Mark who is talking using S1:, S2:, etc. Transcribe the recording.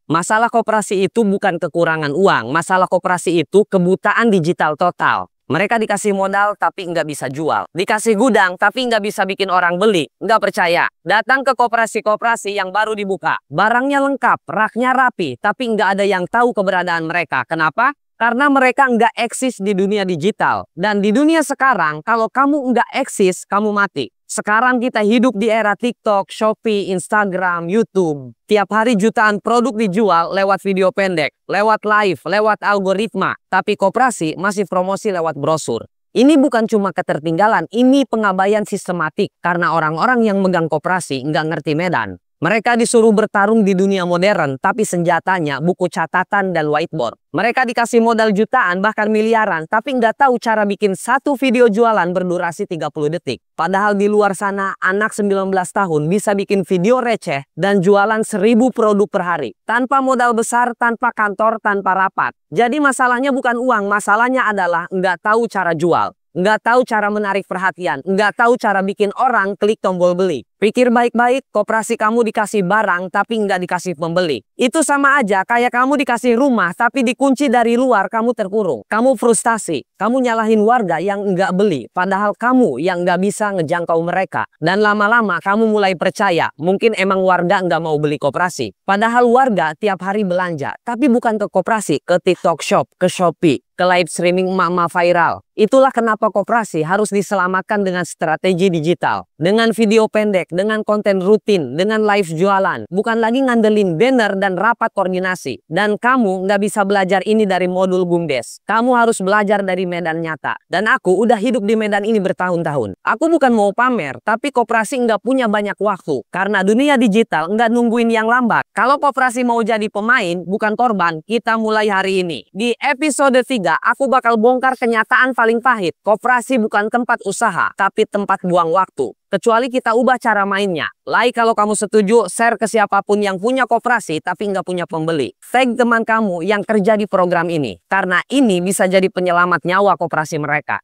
S1: Masalah koperasi itu bukan kekurangan uang. Masalah koperasi itu kebutaan digital total. Mereka dikasih modal tapi nggak bisa jual. Dikasih gudang tapi nggak bisa bikin orang beli. Nggak percaya? Datang ke koperasi-koperasi yang baru dibuka. Barangnya lengkap, raknya rapi, tapi nggak ada yang tahu keberadaan mereka. Kenapa? Karena mereka nggak eksis di dunia digital. Dan di dunia sekarang, kalau kamu nggak eksis, kamu mati. Sekarang kita hidup di era TikTok, Shopee, Instagram, YouTube. Tiap hari jutaan produk dijual lewat video pendek, lewat live, lewat algoritma. Tapi koperasi masih promosi lewat brosur. Ini bukan cuma ketertinggalan, ini pengabaian sistematik. Karena orang-orang yang megang koperasi nggak ngerti medan. Mereka disuruh bertarung di dunia modern, tapi senjatanya buku catatan dan whiteboard. Mereka dikasih modal jutaan, bahkan miliaran, tapi nggak tahu cara bikin satu video jualan berdurasi 30 detik. Padahal di luar sana, anak 19 tahun bisa bikin video receh dan jualan 1000 produk per hari. Tanpa modal besar, tanpa kantor, tanpa rapat. Jadi masalahnya bukan uang, masalahnya adalah nggak tahu cara jual. Nggak tahu cara menarik perhatian, nggak tahu cara bikin orang klik tombol beli. Pikir baik-baik, koperasi kamu dikasih barang tapi nggak dikasih pembeli. Itu sama aja kayak kamu dikasih rumah tapi dikunci dari luar, kamu terkurung. Kamu frustasi, kamu nyalahin warga yang nggak beli, padahal kamu yang nggak bisa ngejangkau mereka. Dan lama-lama kamu mulai percaya, mungkin emang warga nggak mau beli koperasi. Padahal warga tiap hari belanja, tapi bukan ke koperasi, ke TikTok Shop, ke Shopee, ke live streaming emak-emak viral. Itulah kenapa koperasi harus diselamatkan dengan strategi digital. Dengan video pendek, dengan konten rutin, dengan live jualan. Bukan lagi ngandelin banner dan rapat koordinasi. Dan kamu nggak bisa belajar ini dari modul BUMDes. Kamu harus belajar dari medan nyata. Dan aku udah hidup di medan ini bertahun-tahun. Aku bukan mau pamer, tapi koperasi nggak punya banyak waktu. Karena dunia digital nggak nungguin yang lambat. Kalau koperasi mau jadi pemain, bukan korban, kita mulai hari ini. Di episode 3, aku bakal bongkar kenyataan paling pahit. Koperasi bukan tempat usaha, tapi tempat buang waktu. Kecuali kita ubah cara mainnya. Like kalau kamu setuju, share ke siapapun yang punya koperasi tapi nggak punya pembeli. Tag teman kamu yang kerja di program ini. Karena ini bisa jadi penyelamat nyawa koperasi mereka.